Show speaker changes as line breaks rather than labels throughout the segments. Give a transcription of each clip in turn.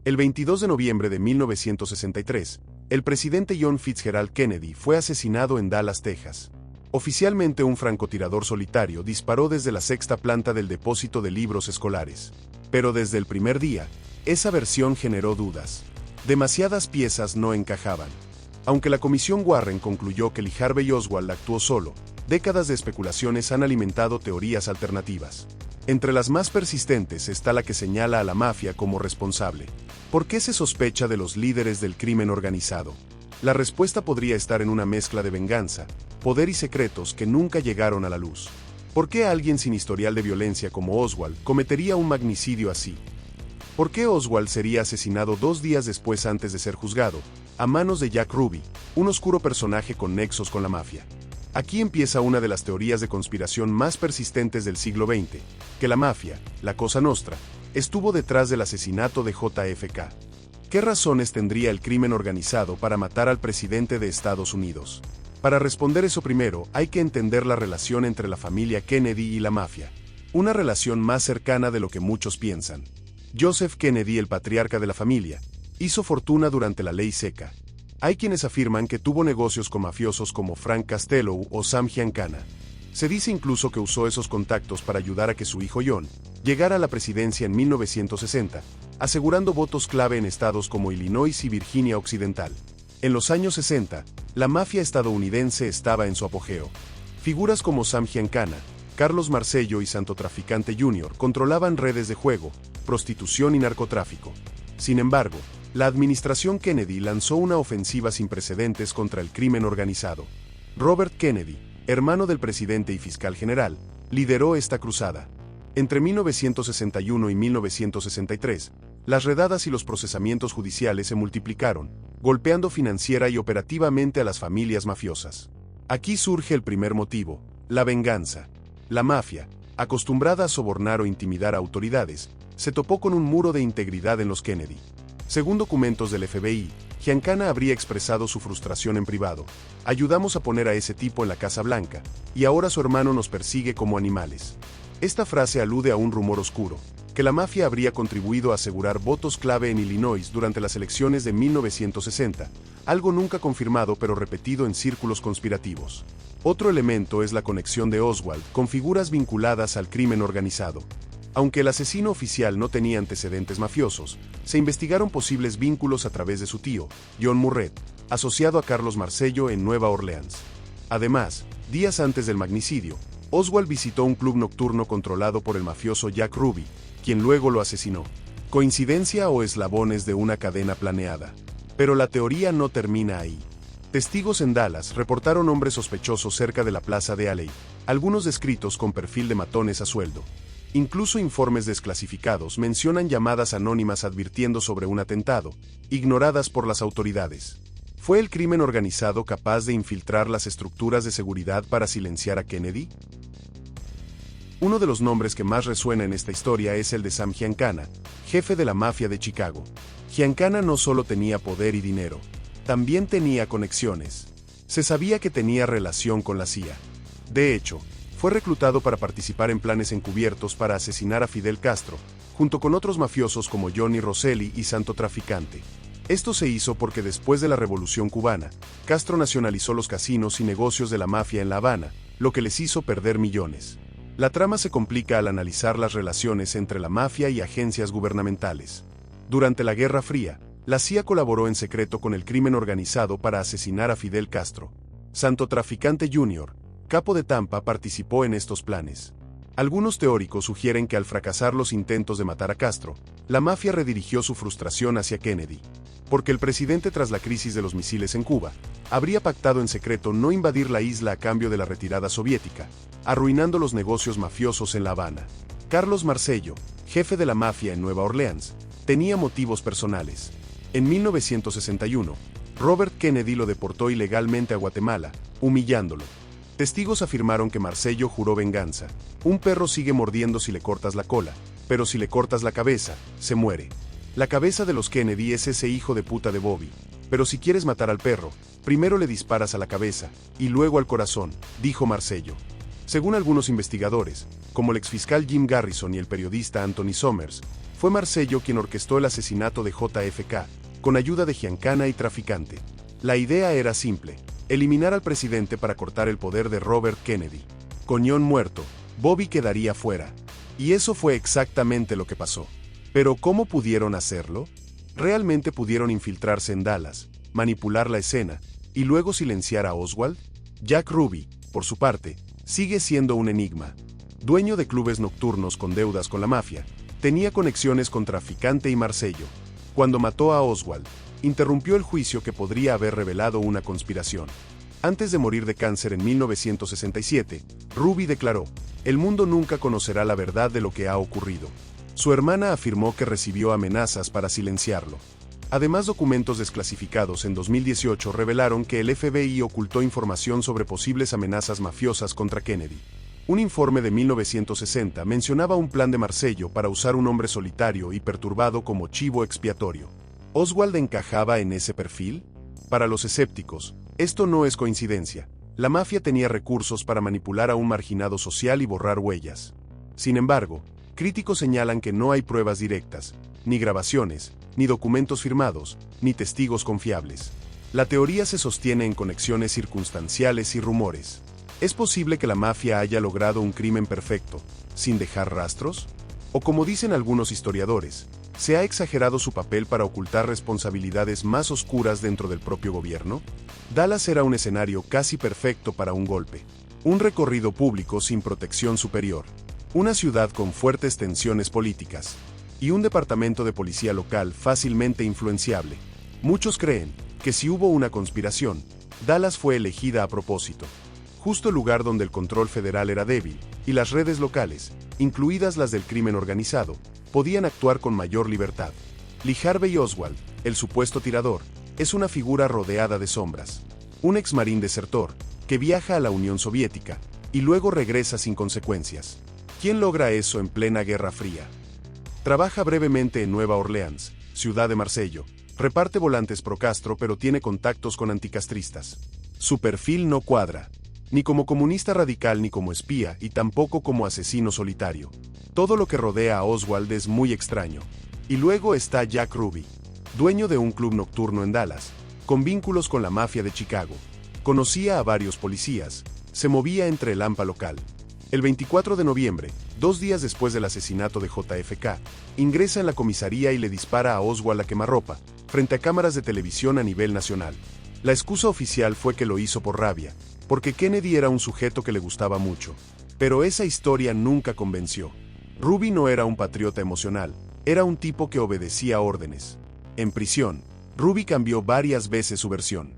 El 22 de noviembre de 1963, el presidente John Fitzgerald Kennedy fue asesinado en Dallas, Texas. Oficialmente un francotirador solitario disparó desde la sexta planta del depósito de libros escolares. Pero desde el primer día, esa versión generó dudas. Demasiadas piezas no encajaban. Aunque la comisión Warren concluyó que Lee Harvey Oswald actuó solo, décadas de especulaciones han alimentado teorías alternativas. Entre las más persistentes está la que señala a la mafia como responsable. ¿Por qué se sospecha de los líderes del crimen organizado? La respuesta podría estar en una mezcla de venganza, poder y secretos que nunca llegaron a la luz. ¿Por qué alguien sin historial de violencia como Oswald cometería un magnicidio así? ¿Por qué Oswald sería asesinado 2 días después antes de ser juzgado, a manos de Jack Ruby, un oscuro personaje con nexos con la mafia? Aquí empieza una de las teorías de conspiración más persistentes del siglo XX, que la mafia, la Cosa Nostra, estuvo detrás del asesinato de JFK. ¿Qué razones tendría el crimen organizado para matar al presidente de Estados Unidos? Para responder eso primero, hay que entender la relación entre la familia Kennedy y la mafia. Una relación más cercana de lo que muchos piensan. Joseph Kennedy, el patriarca de la familia, hizo fortuna durante la ley seca. Hay quienes afirman que tuvo negocios con mafiosos como Frank Costello o Sam Giancana. Se dice incluso que usó esos contactos para ayudar a que su hijo John llegara a la presidencia en 1960, asegurando votos clave en estados como Illinois y Virginia Occidental. En los años 60, la mafia estadounidense estaba en su apogeo. Figuras como Sam Giancana, Carlos Marcello y Santo Traficante Jr. controlaban redes de juego, prostitución y narcotráfico. Sin embargo, la administración Kennedy lanzó una ofensiva sin precedentes contra el crimen organizado. Robert Kennedy, hermano del presidente y fiscal general, lideró esta cruzada. Entre 1961 y 1963, las redadas y los procesamientos judiciales se multiplicaron, golpeando financiera y operativamente a las familias mafiosas. Aquí surge el primer motivo, la venganza. La mafia, acostumbrada a sobornar o intimidar a autoridades, se topó con un muro de integridad en los Kennedy. Según documentos del FBI, Giancana habría expresado su frustración en privado. Ayudamos a poner a ese tipo en la Casa Blanca, y ahora su hermano nos persigue como animales. Esta frase alude a un rumor oscuro, que la mafia habría contribuido a asegurar votos clave en Illinois durante las elecciones de 1960, algo nunca confirmado pero repetido en círculos conspirativos. Otro elemento es la conexión de Oswald con figuras vinculadas al crimen organizado. Aunque el asesino oficial no tenía antecedentes mafiosos, se investigaron posibles vínculos a través de su tío, John Murrett, asociado a Carlos Marcello en Nueva Orleans. Además, días antes del magnicidio, Oswald visitó un club nocturno controlado por el mafioso Jack Ruby, quien luego lo asesinó. ¿Coincidencia o eslabones de una cadena planeada? Pero la teoría no termina ahí. Testigos en Dallas reportaron hombres sospechosos cerca de la plaza de Alley, algunos descritos con perfil de matones a sueldo. Incluso informes desclasificados mencionan llamadas anónimas advirtiendo sobre un atentado, ignoradas por las autoridades. ¿Fue el crimen organizado capaz de infiltrar las estructuras de seguridad para silenciar a Kennedy? Uno de los nombres que más resuena en esta historia es el de Sam Giancana, jefe de la mafia de Chicago. Giancana no solo tenía poder y dinero, también tenía conexiones. Se sabía que tenía relación con la CIA. De hecho, fue reclutado para participar en planes encubiertos para asesinar a Fidel Castro, junto con otros mafiosos como Johnny Rosselli y Santo Traficante. Esto se hizo porque después de la Revolución Cubana, Castro nacionalizó los casinos y negocios de la mafia en La Habana, lo que les hizo perder millones. La trama se complica al analizar las relaciones entre la mafia y agencias gubernamentales. Durante la Guerra Fría, la CIA colaboró en secreto con el crimen organizado para asesinar a Fidel Castro. Santo Traficante Jr., capo de Tampa, participó en estos planes. Algunos teóricos sugieren que al fracasar los intentos de matar a Castro, la mafia redirigió su frustración hacia Kennedy. Porque el presidente, tras la crisis de los misiles en Cuba, habría pactado en secreto no invadir la isla a cambio de la retirada soviética, arruinando los negocios mafiosos en La Habana. Carlos Marcello, jefe de la mafia en Nueva Orleans, tenía motivos personales. En 1961, Robert Kennedy lo deportó ilegalmente a Guatemala, humillándolo. Testigos afirmaron que Marcello juró venganza. Un perro sigue mordiendo si le cortas la cola, pero si le cortas la cabeza, se muere. La cabeza de los Kennedy es ese hijo de puta de Bobby. Pero si quieres matar al perro, primero le disparas a la cabeza, y luego al corazón, dijo Marcello. Según algunos investigadores, como el exfiscal Jim Garrison y el periodista Anthony Somers, fue Marcello quien orquestó el asesinato de JFK, con ayuda de Giancana y traficante. La idea era simple: eliminar al presidente para cortar el poder de Robert Kennedy. Con John muerto, Bobby quedaría fuera. Y eso fue exactamente lo que pasó. ¿Pero cómo pudieron hacerlo? ¿Realmente pudieron infiltrarse en Dallas, manipular la escena, y luego silenciar a Oswald? Jack Ruby, por su parte, sigue siendo un enigma. Dueño de clubes nocturnos con deudas con la mafia, tenía conexiones con Traficante y Marcello. Cuando mató a Oswald, interrumpió el juicio que podría haber revelado una conspiración. Antes de morir de cáncer en 1967, Ruby declaró: "El mundo nunca conocerá la verdad de lo que ha ocurrido". Su hermana afirmó que recibió amenazas para silenciarlo. Además, documentos desclasificados en 2018 revelaron que el FBI ocultó información sobre posibles amenazas mafiosas contra Kennedy. Un informe de 1960 mencionaba un plan de Marcello para usar un hombre solitario y perturbado como chivo expiatorio. ¿Oswald encajaba en ese perfil? Para los escépticos, esto no es coincidencia. La mafia tenía recursos para manipular a un marginado social y borrar huellas. Sin embargo, críticos señalan que no hay pruebas directas, ni grabaciones, ni documentos firmados, ni testigos confiables. La teoría se sostiene en conexiones circunstanciales y rumores. ¿Es posible que la mafia haya logrado un crimen perfecto, sin dejar rastros? O como dicen algunos historiadores, ¿se ha exagerado su papel para ocultar responsabilidades más oscuras dentro del propio gobierno? Dallas era un escenario casi perfecto para un golpe. Un recorrido público sin protección superior. Una ciudad con fuertes tensiones políticas. Y un departamento de policía local fácilmente influenciable. Muchos creen que si hubo una conspiración, Dallas fue elegida a propósito. Justo el lugar donde el control federal era débil, y las redes locales, incluidas las del crimen organizado, podían actuar con mayor libertad. Lee Harvey Oswald, el supuesto tirador, es una figura rodeada de sombras. Un exmarín desertor, que viaja a la Unión Soviética, y luego regresa sin consecuencias. ¿Quién logra eso en plena Guerra Fría? Trabaja brevemente en Nueva Orleans, ciudad de Marcello, reparte volantes pro Castro pero tiene contactos con anticastristas. Su perfil no cuadra. Ni como comunista radical ni como espía y tampoco como asesino solitario. Todo lo que rodea a Oswald es muy extraño. Y luego está Jack Ruby, dueño de un club nocturno en Dallas, con vínculos con la mafia de Chicago. Conocía a varios policías, se movía entre el AMPA local. El 24 de noviembre, 2 días después del asesinato de JFK, ingresa en la comisaría y le dispara a Oswald a quemarropa, frente a cámaras de televisión a nivel nacional. La excusa oficial fue que lo hizo por rabia, porque Kennedy era un sujeto que le gustaba mucho. Pero esa historia nunca convenció. Ruby no era un patriota emocional, era un tipo que obedecía órdenes. En prisión, Ruby cambió varias veces su versión.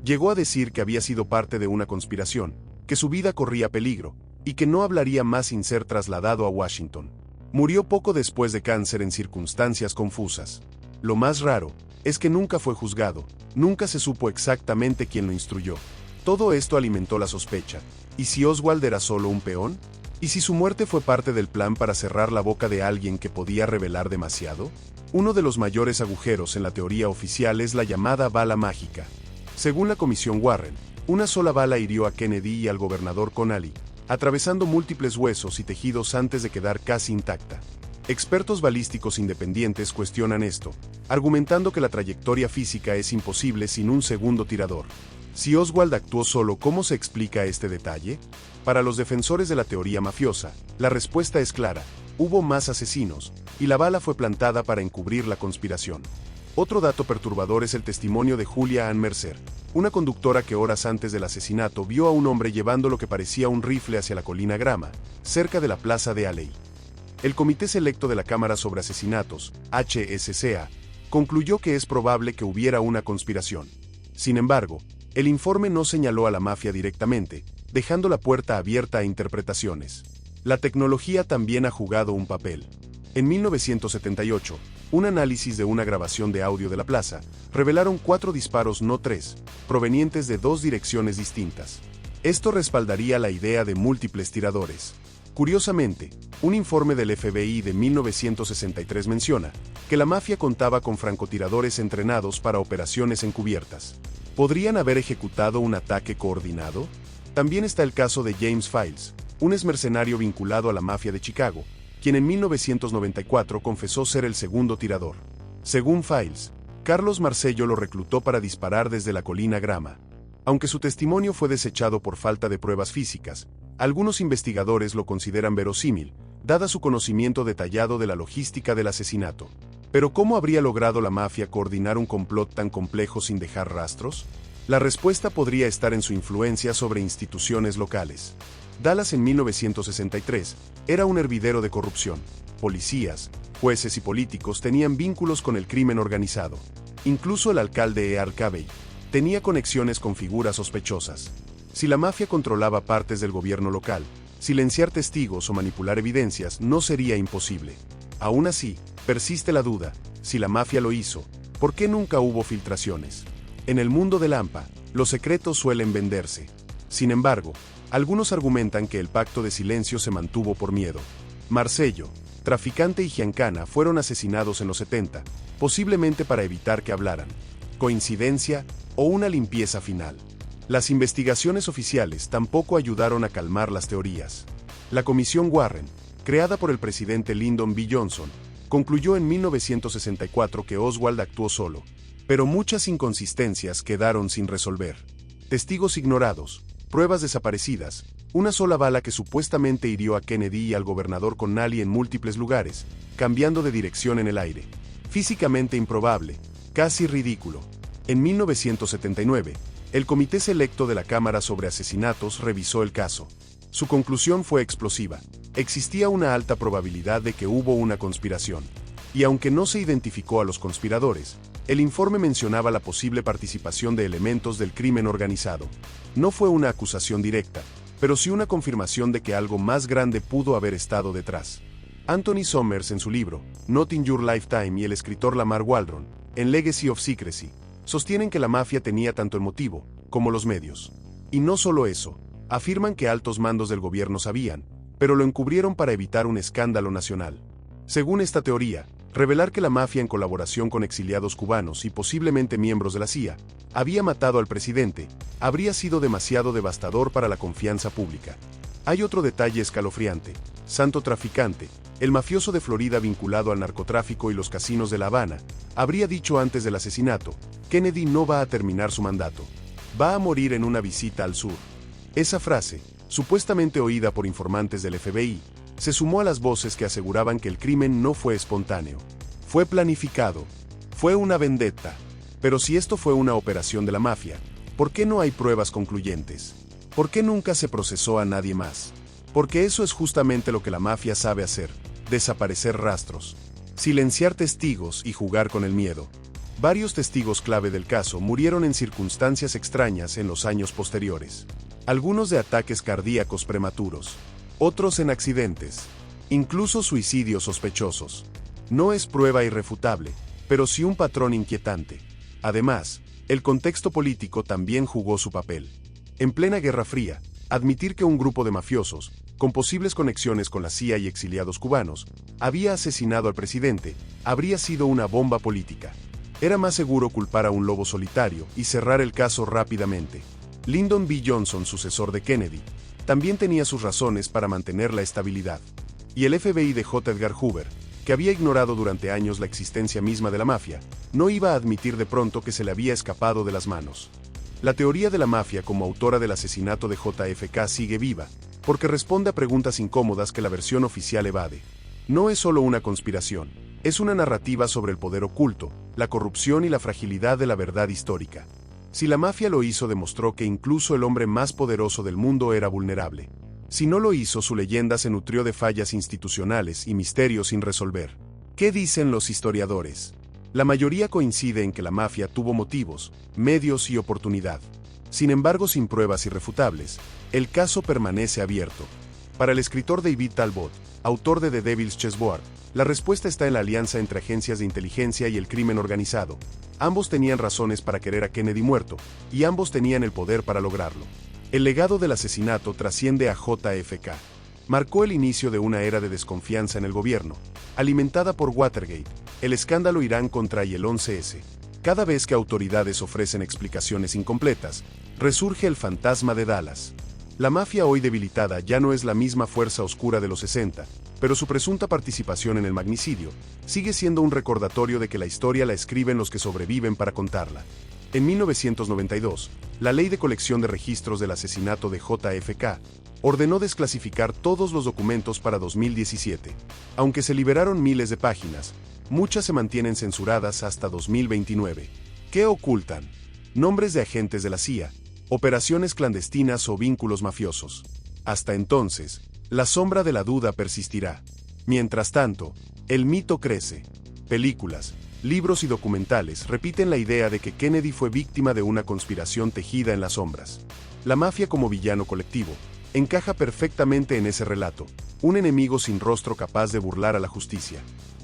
Llegó a decir que había sido parte de una conspiración, que su vida corría peligro, y que no hablaría más sin ser trasladado a Washington. Murió poco después de cáncer en circunstancias confusas. Lo más raro es que nunca fue juzgado, nunca se supo exactamente quién lo instruyó. Todo esto alimentó la sospecha. ¿Y si Oswald era solo un peón? ¿Y si su muerte fue parte del plan para cerrar la boca de alguien que podía revelar demasiado? Uno de los mayores agujeros en la teoría oficial es la llamada bala mágica. Según la Comisión Warren, una sola bala hirió a Kennedy y al gobernador Connally, atravesando múltiples huesos y tejidos antes de quedar casi intacta. Expertos balísticos independientes cuestionan esto, argumentando que la trayectoria física es imposible sin un segundo tirador. Si Oswald actuó solo, ¿cómo se explica este detalle? Para los defensores de la teoría mafiosa, la respuesta es clara: hubo más asesinos, y la bala fue plantada para encubrir la conspiración. Otro dato perturbador es el testimonio de Julia Ann Mercer, una conductora que horas antes del asesinato vio a un hombre llevando lo que parecía un rifle hacia la colina Grama, cerca de la plaza de Alley. El Comité Selecto de la Cámara sobre Asesinatos, HSCA, concluyó que es probable que hubiera una conspiración. Sin embargo, el informe no señaló a la mafia directamente, dejando la puerta abierta a interpretaciones. La tecnología también ha jugado un papel. En 1978, un análisis de una grabación de audio de la plaza revelaron 4 disparos, no 3, provenientes de 2 direcciones distintas. Esto respaldaría la idea de múltiples tiradores. Curiosamente, un informe del FBI de 1963 menciona que la mafia contaba con francotiradores entrenados para operaciones encubiertas. ¿Podrían haber ejecutado un ataque coordinado? También está el caso de James Files, un exmercenario vinculado a la mafia de Chicago, quien en 1994 confesó ser el segundo tirador. Según Files, Carlos Marcello lo reclutó para disparar desde la colina Grama. Aunque su testimonio fue desechado por falta de pruebas físicas, algunos investigadores lo consideran verosímil, dada su conocimiento detallado de la logística del asesinato. Pero ¿cómo habría logrado la mafia coordinar un complot tan complejo sin dejar rastros? La respuesta podría estar en su influencia sobre instituciones locales. Dallas en 1963 era un hervidero de corrupción. Policías, jueces y políticos tenían vínculos con el crimen organizado. Incluso el alcalde E.R. Cavey tenía conexiones con figuras sospechosas. Si la mafia controlaba partes del gobierno local, silenciar testigos o manipular evidencias no sería imposible. Aún así, persiste la duda: si la mafia lo hizo, ¿por qué nunca hubo filtraciones? En el mundo del AMPA, los secretos suelen venderse. Sin embargo, algunos argumentan que el pacto de silencio se mantuvo por miedo. Marcello, traficante y Giancana fueron asesinados en los 70, posiblemente para evitar que hablaran. ¿Coincidencia o una limpieza final? Las investigaciones oficiales tampoco ayudaron a calmar las teorías. La Comisión Warren, creada por el presidente Lyndon B. Johnson, concluyó en 1964 que Oswald actuó solo, pero muchas inconsistencias quedaron sin resolver. Testigos ignorados, pruebas desaparecidas, una sola bala que supuestamente hirió a Kennedy y al gobernador Connally en múltiples lugares, cambiando de dirección en el aire. Físicamente improbable, casi ridículo. En 1979, el Comité Selecto de la Cámara sobre Asesinatos revisó el caso. Su conclusión fue explosiva: existía una alta probabilidad de que hubo una conspiración. Y aunque no se identificó a los conspiradores, el informe mencionaba la posible participación de elementos del crimen organizado. No fue una acusación directa, pero sí una confirmación de que algo más grande pudo haber estado detrás. Anthony Somers, en su libro Not in Your Lifetime, y el escritor Lamar Waldron, en Legacy of Secrecy, sostienen que la mafia tenía tanto el motivo como los medios. Y no solo eso, afirman que altos mandos del gobierno sabían, pero lo encubrieron para evitar un escándalo nacional. Según esta teoría, revelar que la mafia, en colaboración con exiliados cubanos y posiblemente miembros de la CIA, había matado al presidente, habría sido demasiado devastador para la confianza pública. Hay otro detalle escalofriante: Santo Traficante, el mafioso de Florida vinculado al narcotráfico y los casinos de La Habana, habría dicho antes del asesinato: Kennedy no va a terminar su mandato, va a morir en una visita al sur. Esa frase, supuestamente oída por informantes del FBI, se sumó a las voces que aseguraban que el crimen no fue espontáneo. Fue planificado. Fue una vendetta. Pero si esto fue una operación de la mafia, ¿por qué no hay pruebas concluyentes? ¿Por qué nunca se procesó a nadie más? Porque eso es justamente lo que la mafia sabe hacer: desaparecer rastros, silenciar testigos y jugar con el miedo. Varios testigos clave del caso murieron en circunstancias extrañas en los años posteriores. Algunos de ataques cardíacos prematuros, otros en accidentes, incluso suicidios sospechosos. No es prueba irrefutable, pero sí un patrón inquietante. Además, el contexto político también jugó su papel. En plena Guerra Fría, admitir que un grupo de mafiosos, con posibles conexiones con la CIA y exiliados cubanos, había asesinado al presidente, habría sido una bomba política. Era más seguro culpar a un lobo solitario y cerrar el caso rápidamente. Lyndon B. Johnson, sucesor de Kennedy, también tenía sus razones para mantener la estabilidad. Y el FBI de J. Edgar Hoover, que había ignorado durante años la existencia misma de la mafia, no iba a admitir de pronto que se le había escapado de las manos. La teoría de la mafia como autora del asesinato de JFK sigue viva, porque responde a preguntas incómodas que la versión oficial evade. No es solo una conspiración, es una narrativa sobre el poder oculto, la corrupción y la fragilidad de la verdad histórica. Si la mafia lo hizo, demostró que incluso el hombre más poderoso del mundo era vulnerable. Si no lo hizo, su leyenda se nutrió de fallas institucionales y misterios sin resolver. ¿Qué dicen los historiadores? La mayoría coincide en que la mafia tuvo motivos, medios y oportunidad. Sin embargo, sin pruebas irrefutables, el caso permanece abierto. Para el escritor David Talbot, autor de The Devil's Chessboard, la respuesta está en la alianza entre agencias de inteligencia y el crimen organizado. Ambos tenían razones para querer a Kennedy muerto, y ambos tenían el poder para lograrlo. El legado del asesinato trasciende a JFK. Marcó el inicio de una era de desconfianza en el gobierno, alimentada por Watergate, el escándalo Irán-Contra y el 11S. Cada vez que autoridades ofrecen explicaciones incompletas, resurge el fantasma de Dallas. La mafia hoy debilitada ya no es la misma fuerza oscura de los 60, pero su presunta participación en el magnicidio sigue siendo un recordatorio de que la historia la escriben los que sobreviven para contarla. En 1992, la Ley de Colección de Registros del Asesinato de JFK ordenó desclasificar todos los documentos para 2017. Aunque se liberaron miles de páginas, muchas se mantienen censuradas hasta 2029. ¿Qué ocultan? Nombres de agentes de la CIA, operaciones clandestinas o vínculos mafiosos. Hasta entonces, la sombra de la duda persistirá. Mientras tanto, el mito crece. Películas, libros y documentales repiten la idea de que Kennedy fue víctima de una conspiración tejida en las sombras. La mafia como villano colectivo encaja perfectamente en ese relato, un enemigo sin rostro capaz de burlar a la justicia.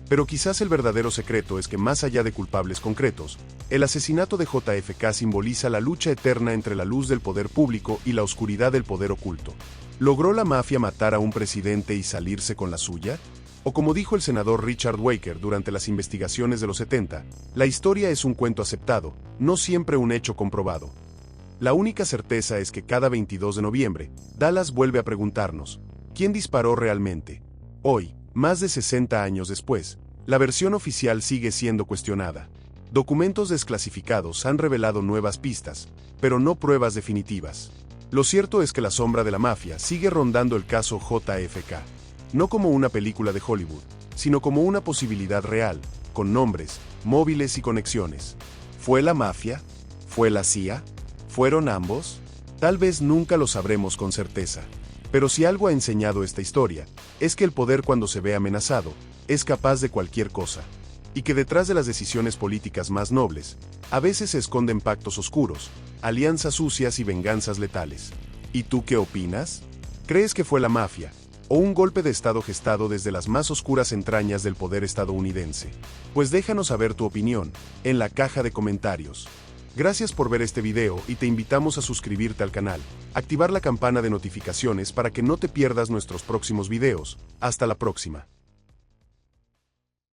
Pero quizás el verdadero secreto es que más allá de culpables concretos, el asesinato de JFK simboliza la lucha eterna entre la luz del poder público y la oscuridad del poder oculto. ¿Logró la mafia matar a un presidente y salirse con la suya? O como dijo el senador Richard Walker durante las investigaciones de los 70, la historia es un cuento aceptado, no siempre un hecho comprobado. La única certeza es que cada 22 de noviembre, Dallas vuelve a preguntarnos, ¿quién disparó realmente? Hoy, más de 60 años después, la versión oficial sigue siendo cuestionada. Documentos desclasificados han revelado nuevas pistas, pero no pruebas definitivas. Lo cierto es que la sombra de la mafia sigue rondando el caso JFK. No como una película de Hollywood, sino como una posibilidad real, con nombres, móviles y conexiones. ¿Fue la mafia? ¿Fue la CIA? ¿Fueron ambos? Tal vez nunca lo sabremos con certeza. Pero si algo ha enseñado esta historia, es que el poder cuando se ve amenazado, es capaz de cualquier cosa. Y que detrás de las decisiones políticas más nobles, a veces se esconden pactos oscuros, alianzas sucias y venganzas letales. ¿Y tú qué opinas? ¿Crees que fue la mafia, o un golpe de Estado gestado desde las más oscuras entrañas del poder estadounidense? Pues déjanos saber tu opinión, en la caja de comentarios. Gracias por ver este video y te invitamos a suscribirte al canal, activar la campana de notificaciones para que no te pierdas nuestros próximos videos. Hasta la próxima.